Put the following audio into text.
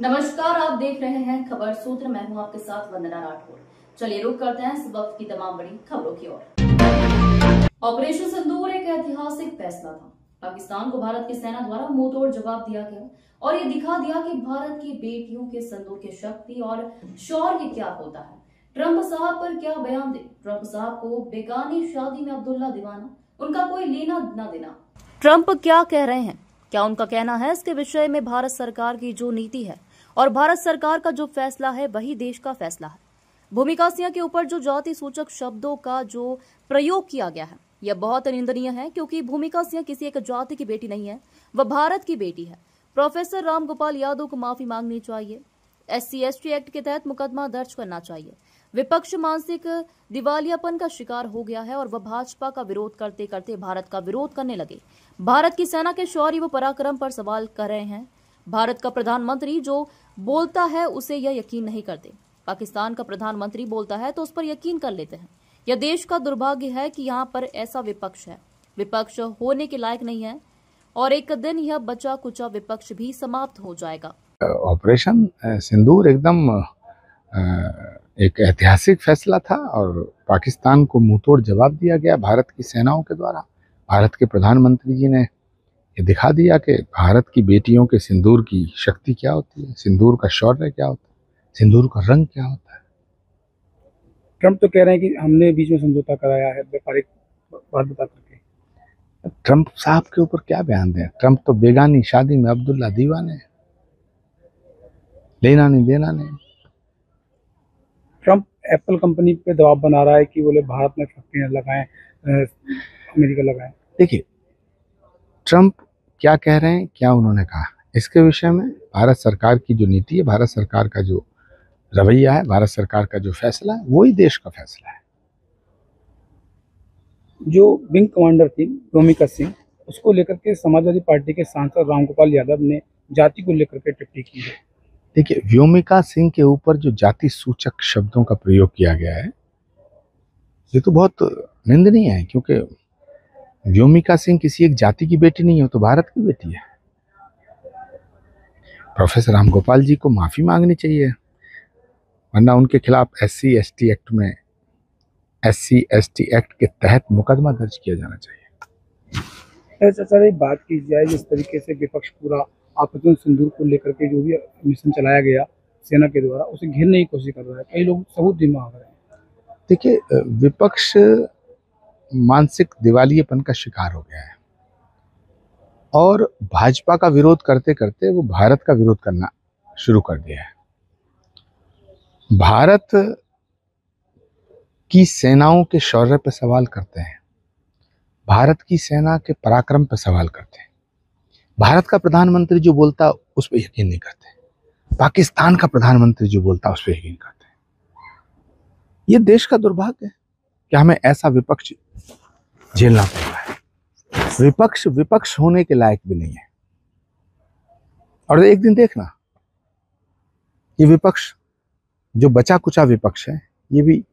नमस्कार, आप देख रहे हैं खबर सूत्र। मैं हूं आपके साथ वंदना राठौर। चलिए रुक करते हैं इस वक्त की तमाम बड़ी खबरों की ओर। ऑपरेशन सिंदूर एक ऐतिहासिक फैसला था। पाकिस्तान को भारत की सेना द्वारा मुंहतोड़ जवाब दिया गया और ये दिखा दिया कि भारत की बेटियों के सिंदूर की शक्ति और शौर्य क्या होता है। ट्रंप साहब पर क्या बयान दे। ट्रंप साहब को बेगानी शादी में अब्दुल्ला दीवाना, उनका कोई लेना न देना। ट्रंप क्या कह रहे हैं, क्या उनका कहना है, इसके विषय में भारत सरकार की जो नीति है और भारत सरकार का जो फैसला है वही देश का फैसला है। भूमिका सिंह के ऊपर जो जाति सूचक शब्दों का जो प्रयोग किया गया है यह बहुत निंदनीय है, क्योंकि भूमिका सिंह किसी एक जाति की बेटी नहीं है, वह भारत की बेटी है। प्रोफेसर रामगोपाल यादव को माफी मांगनी चाहिए। SC/ST एक्ट के तहत मुकदमा दर्ज करना चाहिए। विपक्ष मानसिक दिवालियापन का शिकार हो गया है और वह भाजपा का विरोध करते करते भारत का विरोध करने लगे। भारत की सेना के शौर्य व पराक्रम पर सवाल कर रहे हैं। भारत का प्रधानमंत्री जो बोलता है उसे यह यकीन नहीं करते। पाकिस्तान का प्रधानमंत्री बोलता है तो उस पर यकीन कर लेते हैं। यह देश का दुर्भाग्य है कि यहाँ पर ऐसा विपक्ष है। विपक्ष होने के लायक नहीं है और एक दिन यह बचा कुचा विपक्ष भी समाप्त हो जाएगा। ऑपरेशन सिंदूर एकदम एक ऐतिहासिक फैसला था और पाकिस्तान को मुंहतोड़ जवाब दिया गया भारत की सेनाओं के द्वारा। भारत के प्रधानमंत्री जी ने ये दिखा दिया कि भारत की बेटियों के सिंदूर की शक्ति क्या होती है, सिंदूर का शौर्य क्या होता है, सिंदूर का रंग क्या होता है। ट्रंप तो कह रहे हैं कि हमने बीच में समझौता कराया है व्यापारिक बात बता करके। ट्रंप साहब के ऊपर क्या बयान दें। ट्रंप तो बेगानी शादी में अब्दुल्ला दीवाने, लेना नहीं देना नहीं। ट्रंप एप्पल कंपनी पे दबाव बना रहा है कि बोले भारत में फैक्ट्रियां लगाएं, अमेरिका लगाएं। देखिए ट्रंप क्या कह रहे हैं, क्या उन्होंने कहा, इसके विषय में भारत सरकार की जो नीति है, भारत सरकार का जो रवैया है, भारत सरकार का जो फैसला है, वही देश का फैसला है। जो विंग कमांडर थी भूमिका सिंह, उसको लेकर के समाजवादी पार्टी के सांसद रामगोपाल यादव ने जाति को लेकर के टिप्पणी की है। देखिए व्योमिका सिंह के ऊपर जो जाति सूचक शब्दों का प्रयोग किया गया है ये तो बहुत निंदनीय है, क्योंकि व्योमिका सिंह किसी एक जाति की बेटी नहीं है, तो भारत की बेटी है। प्रोफेसर रामगोपाल जी को माफी मांगनी चाहिए, वरना उनके खिलाफ SC/ST एक्ट के तहत मुकदमा दर्ज किया जाना चाहिए। सर एक बात की जाए, जिस तरीके से विपक्ष पूरा ऑपरेशन सिंदूर को लेकर के जो भी मिशन चलाया गया सेना के द्वारा, उसे घेरने की कोशिश कर रहा है। कई लोग सबूत भी मांग रहे हैं। देखिए विपक्ष मानसिक दिवालियेपन का शिकार हो गया है और भाजपा का विरोध करते करते वो भारत का विरोध करना शुरू कर दिया है। भारत की सेनाओं के शौर्य पर सवाल करते हैं, भारत की सेना के पराक्रम पर सवाल करते हैं। भारत का प्रधानमंत्री जो बोलता उस पर यकीन नहीं करते, पाकिस्तान का प्रधानमंत्री जो बोलता उस पर यकीन करते हैं। ये देश का दुर्भाग्य है कि हमें ऐसा विपक्ष झेलना पड़ रहा है। विपक्ष होने के लायक भी नहीं है। और एक दिन देखना ये विपक्ष जो बचा कुचा विपक्ष है ये भी